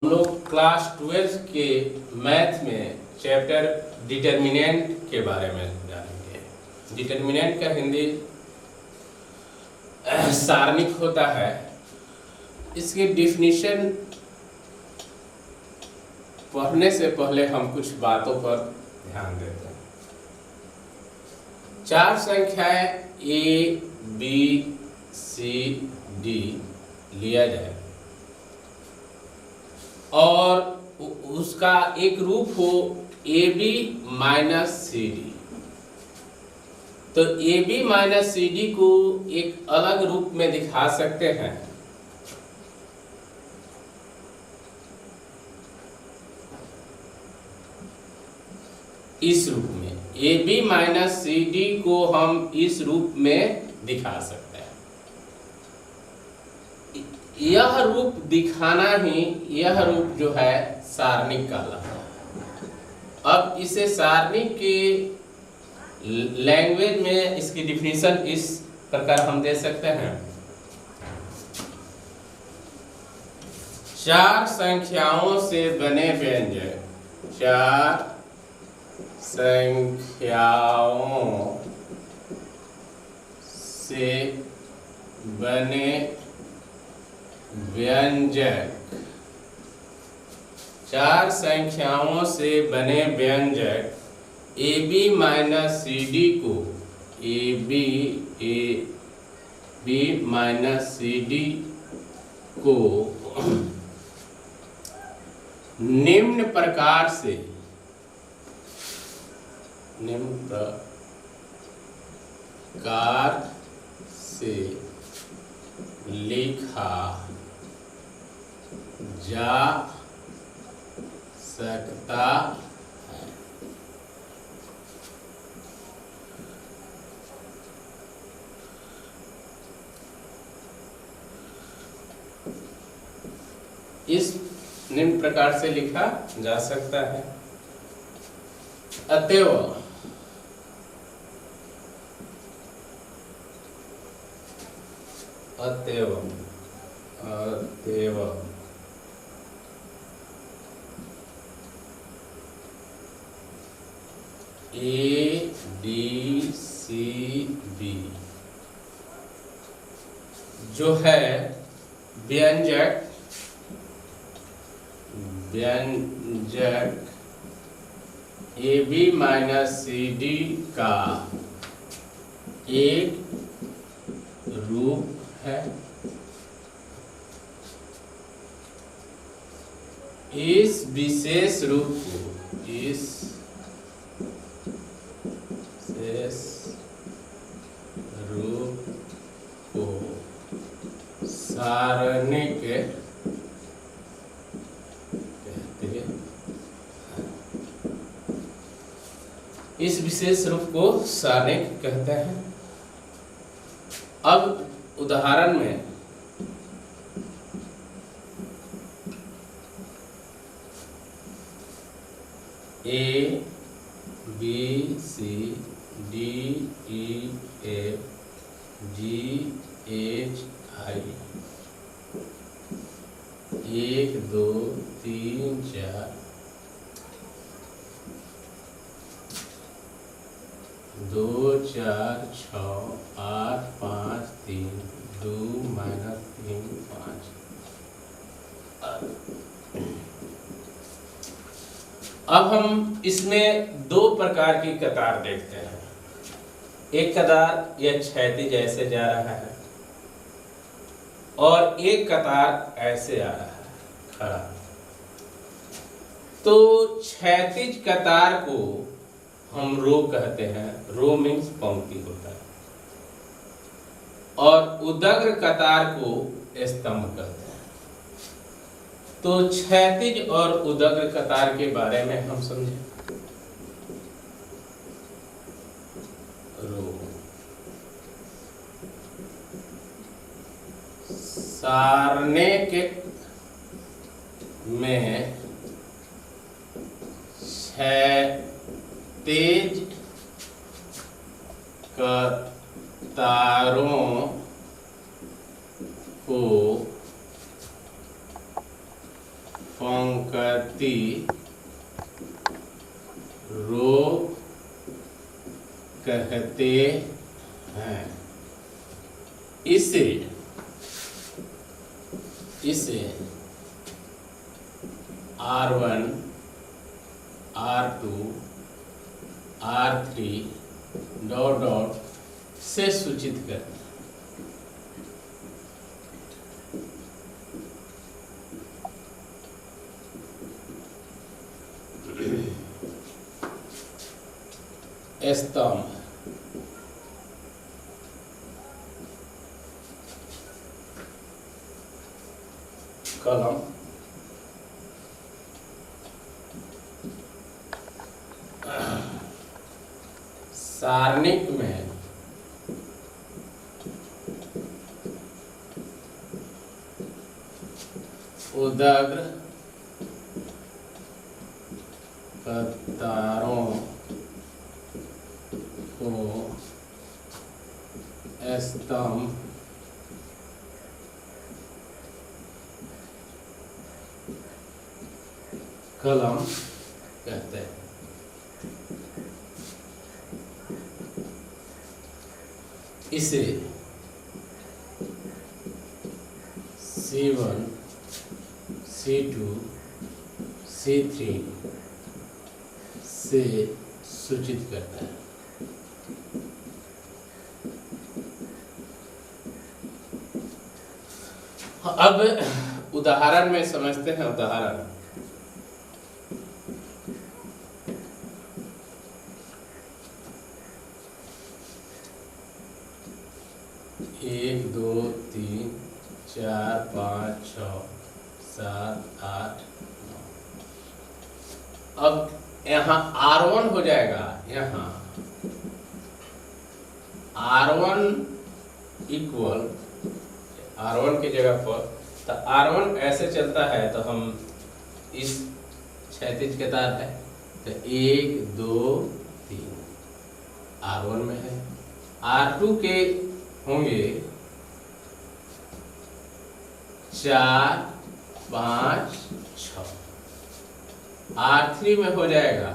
हम लोग क्लास 12 के मैथ में चैप्टर डिटर्मिनेंट के बारे में जानेंगे। डिटर्मिनेंट का हिंदी सारणिक होता है। इसकी डिफिनीशन पढ़ने से पहले हम कुछ बातों पर ध्यान देते हैं। चार संख्याएं ए, बी, सी, डी लिया जाए और उसका एक रूप हो A B minus C D, तो A B minus C D को एक अलग रूप में दिखा सकते हैं। इस रूप में A B minus C D को हम इस रूप में दिखा सकते हैं। यह रूप दिखाना ही, यह रूप जो है सारणिक कहलाता है। अब इसे सारणिक के लैंग्वेज में इसकी डिफिनीशन इस प्रकार हम दे सकते हैं। चार संख्याओं से बने व्यंजक, चार संख्याओं से बने व्यंजक, चार संख्याओं से बने व्यंजक A B minus C D को, A B minus C D को निम्न प्रकार से लिखा जा सकता है। इस निम्न प्रकार से लिखा जा सकता है। अतएव ए डी सी बी जो है व्यंजक A B minus C D का एक रूप है। इस विशेष रूप को सारणिक कहते हैं। इस विशेष रूप को सारणिक कहते हैं। अब उदाहरण में A B C D E F G H I 1 2 3 4 2 4 6 8 5 3 2 minus 3 5। अब हम इसमें दो प्रकार की कतार देखते हैं। एक कतार यह क्षैतिज ऐसे जा रहा है और एक कतार ऐसे आ रहा है खड़ा। तो क्षैतिज कतार को हम रो कहते हैं। रो मीन्स पंक्ति होता है। और उदग्र कतार को स्तंभ कहते हैं। तो क्षैतिज और उदग्र कतार के बारे में हम समझें। रो सारणिक में क्षैतिज कतारों को पंक्ति रो कहते हैं। इसे R1 R2 R3 dot dot से सूचित करना। स्तंभ कलम सारणिक में उदग्र कतारों को स्तंभ कलम कहते हैं। इसे C1 C2 C3 से सूचित करता है। अब उदाहरण में समझते हैं। उदाहरण एक दो तीन चार पाँच छः सात आठ नौ। अब यहाँ R1 हो जाएगा। यहाँ R1 इक्वल R1 की जगह पर तो R1 ऐसे चलता है तो हम इस क्षैतिज के तार है तो एक दो तीन R1 में है। R2 के होंगे 4 5 6। R3 में हो जाएगा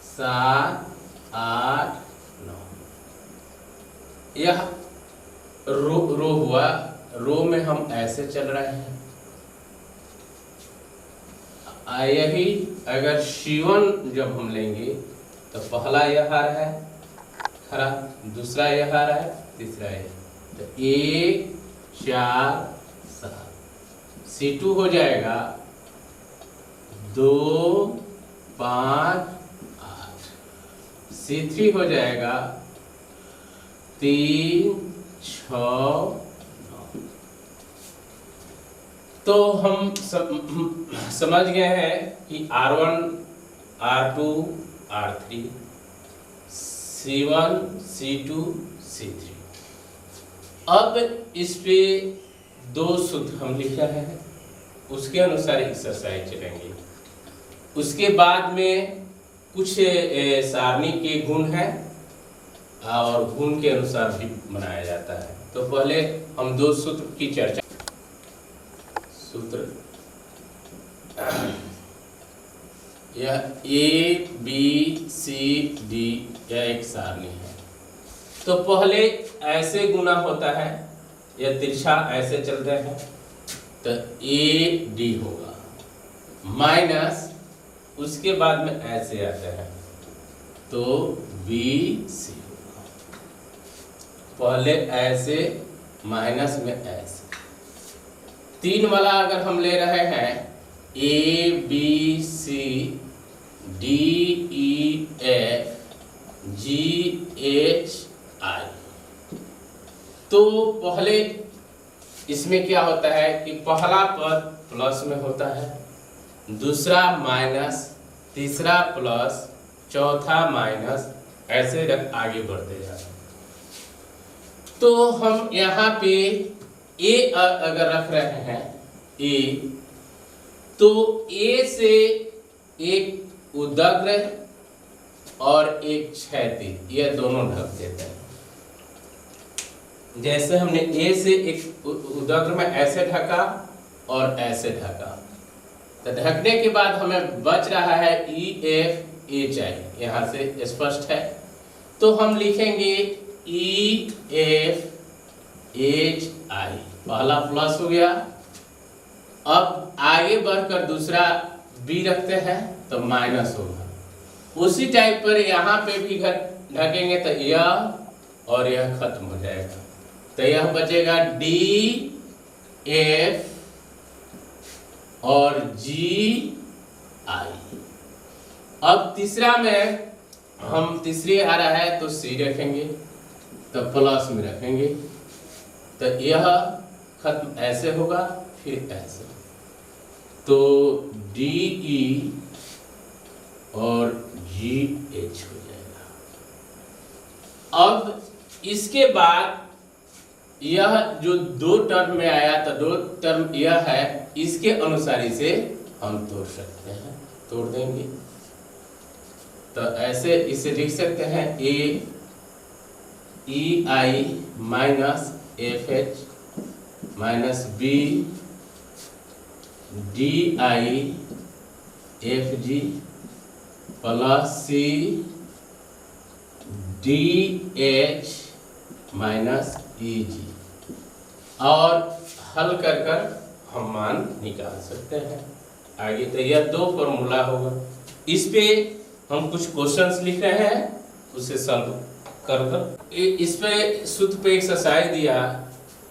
7 8 9। यह रो हुआ। रो में हम ऐसे चल रहे हैं। यही अगर C1 जब हम लेंगे तो पहला यह आ रहा है खड़ा, दूसरा यह आ रहा है, तीसरा यह तो 1 4 7। C2 हो जाएगा 2 5 8। C3 हो जाएगा 3 6 9। तो हम समझ गए हैं कि R1 R2 R3 C1 C2 C3। अब इस पे दो सूत्र हम लिख रहे हैं, उसके अनुसार एक्सरसाइज चलेंगे। उसके बाद में कुछ सारणी के गुण हैं और गुण के अनुसार भी बनाया जाता है। तो पहले हम दो सूत्र की चर्चा। सूत्र यह ABCD यह एक सारणी है। तो पहले ऐसे गुना होता है, यह तिरछा ऐसे चलते हैं तो AD होगा माइनस उसके बाद में ऐसे आते हैं तो BC होगा। पहले ऐसे माइनस में ऐसे। 3 वाला अगर हम ले रहे हैं ABCDEF GHI तो पहले इसमें क्या होता है कि पहला पद प्लस में होता है, दूसरा माइनस, तीसरा प्लस, चौथा माइनस, ऐसे आगे बढ़ते जाते हैं। तो हम यहाँ पे A अगर रख रहे हैं A तो A से एक उदग्र और एक क्षैतिज यह दोनों ढक देते हैं। जैसे हमने A से एक उदग्र में ऐसे ढका और ऐसे ढका तो ढकने के बाद हमें बच रहा है EFHI, यहाँ से स्पष्ट है। तो हम लिखेंगे EFHI, पहला प्लस हो गया। अब आगे बढ़कर दूसरा B रखते हैं तो माइनस होगा। उसी टाइप पर यहाँ पे भी ढकेंगे तो यह और यह खत्म हो जाएगा, तो यह बचेगा DF और GI। अब तीसरा में हम तीसरी आ रहा है तो C रखेंगे, तो प्लस में रखेंगे, तो यह खत्म ऐसे होगा, फिर ऐसे, तो DE और GH हो जाएगा। अब इसके बाद यह जो दो टर्म में आया, तो दो टर्म यह है, इसके अनुसार इसे हम तोड़ सकते हैं, तोड़ देंगे। तो ऐसे इसे लिख सकते हैं EI minus FH minus B DI FG plus C DH minus EG, और हल कर हम मान निकाल सकते हैं आगे। तो यह दो फॉर्मूला होगा। इस पे हम कुछ क्वेश्चंस लिख रहे हैं, उसे सॉल्व कर इस पे सूत्र पे एक्सरसाइज दिया।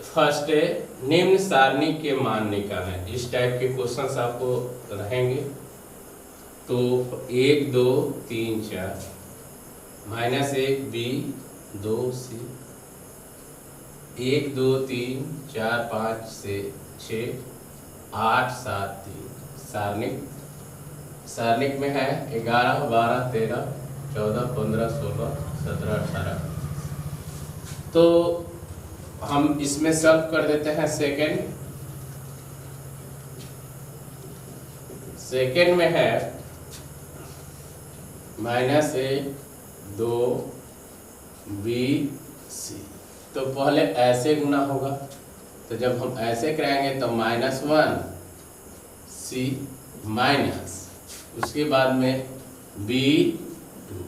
फर्स्ट है निम्न सारणी के मान निकालें। इस टाइप के क्वेश्चंस आपको रहेंगे। तो 1 2 3 4 माइनस 1 B 2 C 1 2 3 4 5 से 6 8 7 3 सारणिक में है 11 12 13 14 15 16 17 18। तो हम इसमें सॉल्व कर देते हैं। सेकेंड में है माइनस 1 2 B C। तो पहले ऐसे गुना होगा, तो जब हम ऐसे कराएंगे तो -1 C माइनस, उसके बाद में B 2,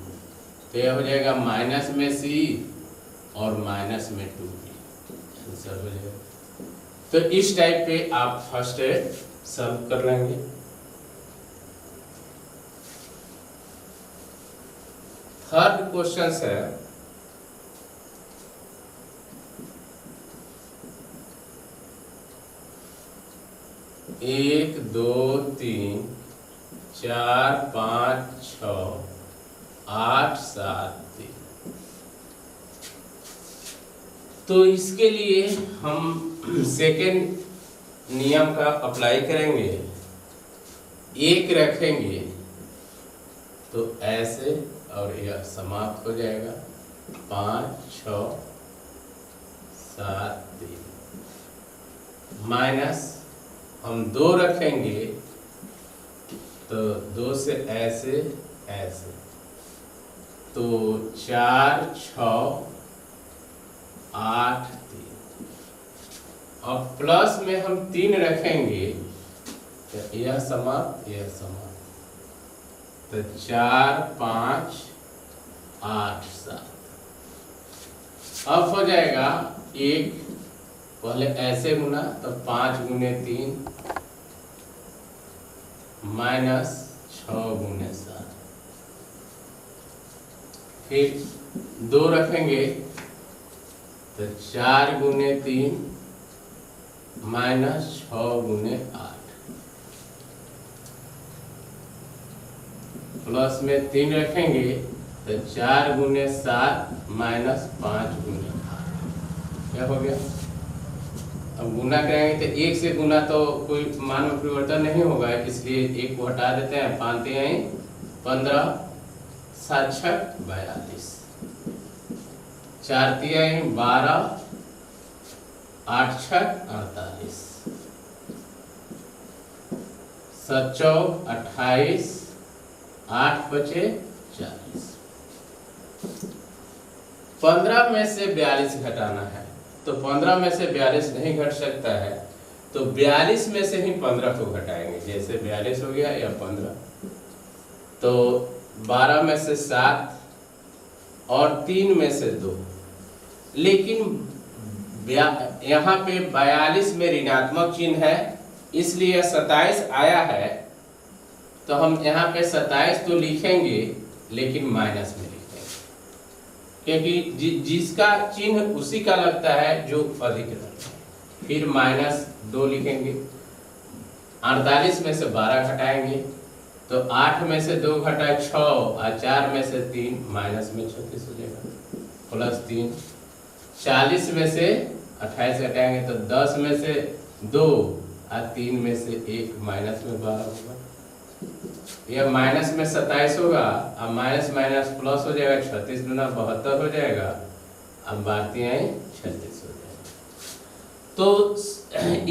तो यह हो जाएगा माइनस में C और माइनस में 2B, आंसर हो जाएगा। तो इस टाइप पे आप फर्स्ट सॉल्व कर लेंगे। थर्ड क्वेश्चन है 1 2 3 4 5 6 8 7 3। तो इसके लिए हम सेकेंड नियम का अप्लाई करेंगे। 1 रखेंगे तो ऐसे, और यह समाप्त हो जाएगा 5 6 7 3। माइनस हम 2 रखेंगे तो 2 से ऐसे ऐसे, तो 4 6 8 3। और प्लस में हम 3 रखेंगे तो यह समाप्त यह समाप्त, तो 4 5 8 7। अब हो जाएगा 1, पहले ऐसे गुना तो 5 गुने 3 माइनस 6 गुने 7। फिर 2 रखेंगे तो 4 गुने 3 माइनस 6 गुने 8, प्लस में 3 रखेंगे तो 4 गुने 7 माइनस 5 गुने 8। क्या हो गया? अब गुना करेंगे तो 1 से गुना तो कोई मान में परिवर्तन नहीं होगा, इसलिए 1 को हटा देते हैं। 5 3 15 7 6 42, 4 3 12 8 6 48, 7 4 28, 8 बचे 40। 15 में से 42 घटाना है, तो 15 में से 42 नहीं घट सकता है, तो 42 में से ही 15 को घटाएंगे। जैसे 42 हो गया या 15, तो 12 में से 7 और 3 में से 2, लेकिन यहाँ पे 42 में ऋणात्मक चिन्ह है, इसलिए 27 आया है, तो हम यहाँ पे 27 तो लिखेंगे लेकिन माइनस में लिखेंगे, क्योंकि जिसका चिन्ह उसी का लगता है जो अधिक लगता है। फिर -2 लिखेंगे, 48 में से 12 घटाएंगे तो 8 में से 2 घटाए 6 और 4 में से 3 माइनस में 36 हो जाएगा, +3। 40 में से 28 घटाएंगे तो 10 में से 2 और 3 में से 1 माइनस में 12 होगा। यह माइनस में 27 होगा, अब माइनस माइनस प्लस हो जाएगा, 36 गुना 72 हो जाएगा, अब बाकी आए 36 हो जाएगा। तो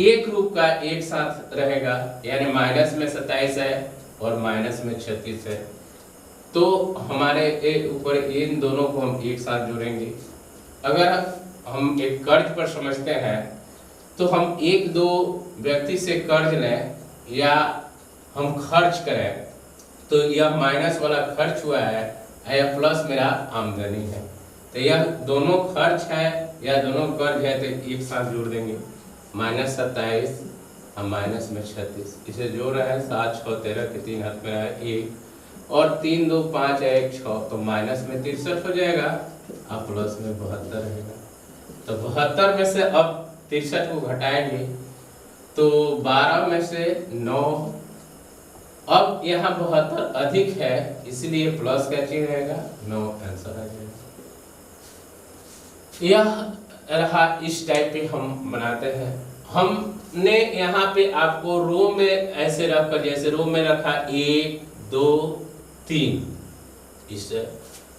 एक रूप का एक साथ रहेगा, यानी माइनस में 27 है और माइनस में 36 है, तो हमारे ऊपर इन दोनों को हम एक साथ जोड़ेंगे। अगर हम एक कर्ज पर समझते हैं तो हम एक दो व्यक्ति से कर्ज लें या हम खर्च करें, तो यह माइनस वाला खर्च हुआ है या प्लस मेरा आमदनी है, तो यह दोनों खर्च है या दोनों कर्ज है, तो एक साथ जोड़ देंगे। -27 और माइनस में 36, इसे जोड़ रहे हैं 7 6 13 के 3 हाथ में है 1 और 3 2 5 1 6, तो माइनस में 63 हो जाएगा और प्लस में 72 रहेगा। तो 72 में से अब 63 को घटाएंगे तो 12 में से 9, अब यहाँ 72 अधिक है इसलिए प्लस का चिन्ह रहेगा, 9 आंसर आ जाएगा। यह रहा, इस टाइप पे हम बनाते हैं। हमने यहाँ पे आपको रो में ऐसे रखकर, जैसे रो में रखा 1 2 3,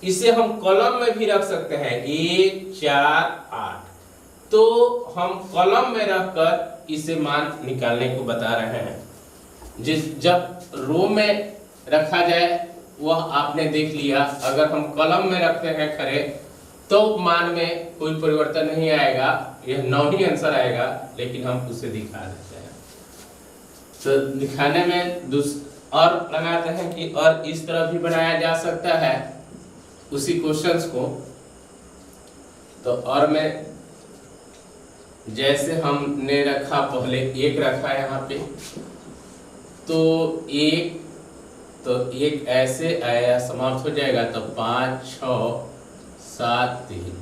इसे हम कॉलम में भी रख सकते हैं 1 4 8, तो हम कॉलम में रखकर इसे मान निकालने को बता रहे हैं। जब रो में रखा जाए वह आपने देख लिया, अगर हम कॉलम में रखते हैं खड़े तो मान में कोई परिवर्तन नहीं आएगा, यह 9 ही आंसर आएगा, लेकिन हम उसे दिखा देते हैं। तो दिखाने में और लगाते हैं कि और इस तरह भी बनाया जा सकता है उसी क्वेश्चंस को। तो और में जैसे हमने रखा, पहले 1 रखा है यहाँ पे, तो 1 ऐसे आया समाप्त हो जाएगा, तो 5 6 7 3,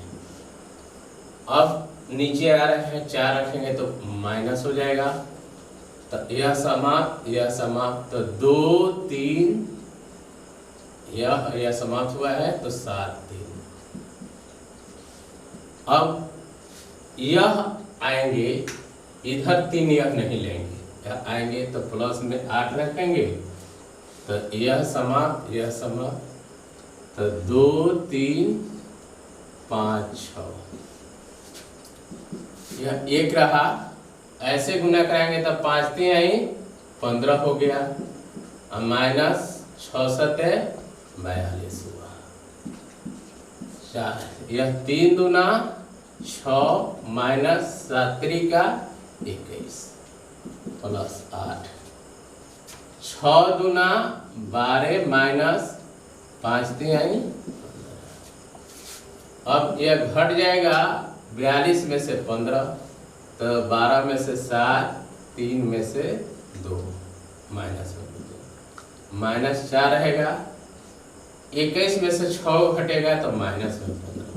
अब नीचे आ रहे हैं 4 रखेंगे तो माइनस हो जाएगा, तो यह समाप्त, तो 2 3, यह समाप्त हुआ है तो 7 3। अब यह आएंगे इधर 3, यह नहीं लेंगे, यह आएंगे तो प्लस में 8 रखेंगे, तो यह समाप्त, तो 2 3 5 6, यह 1 रहा, ऐसे गुना कराएंगे तो 5 3 आई 15 हो गया, और माइनस 6 7 42 हुआ, 4, यह 3 दूना 6 माइनस 7 3 का 21 प्लस 8, 6 दूना 12 माइनस 5 3 आई। अब यह घट जाएगा 42 में से 15, तो 12 में से 7 3 में से 2 माइनस -4 रहेगा, 21 में से 6 घटेगा तो माइनस में 15,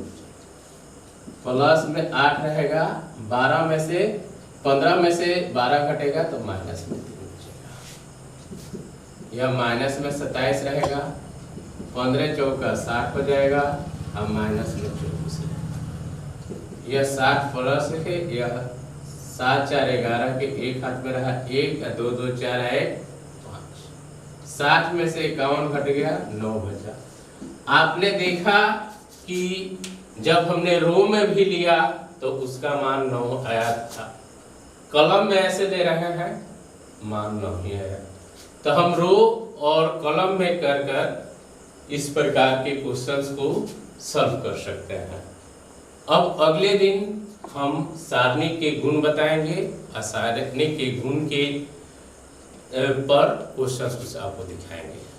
प्लस में 8 रहेगा, 12 में से 15 में से 12 घटेगा तो माइनस में 3 बचेगा, यह माइनस में 27 रहेगा, 15 चौका 60 हो जाएगा, अब माइनस में 24 है, यह 60 प्लस है, यह 7 4 11 के 1 हाथ में रहा 1 2 2 4 है 5, 60 में से 51 घट गया 9 बचा। आपने देखा कि जब हमने रो में भी लिया तो उसका मान 9 आया था, कॉलम में ऐसे दे रहे हैं मान 9 ही आया, तो हम रो और कॉलम में कर इस प्रकार के क्वेश्चंस को सॉल्व कर सकते हैं। अब अगले दिन हम सारणी के गुण बताएंगे और सारणी के गुण के पर क्वेश्चंस कुछ आपको दिखाएंगे।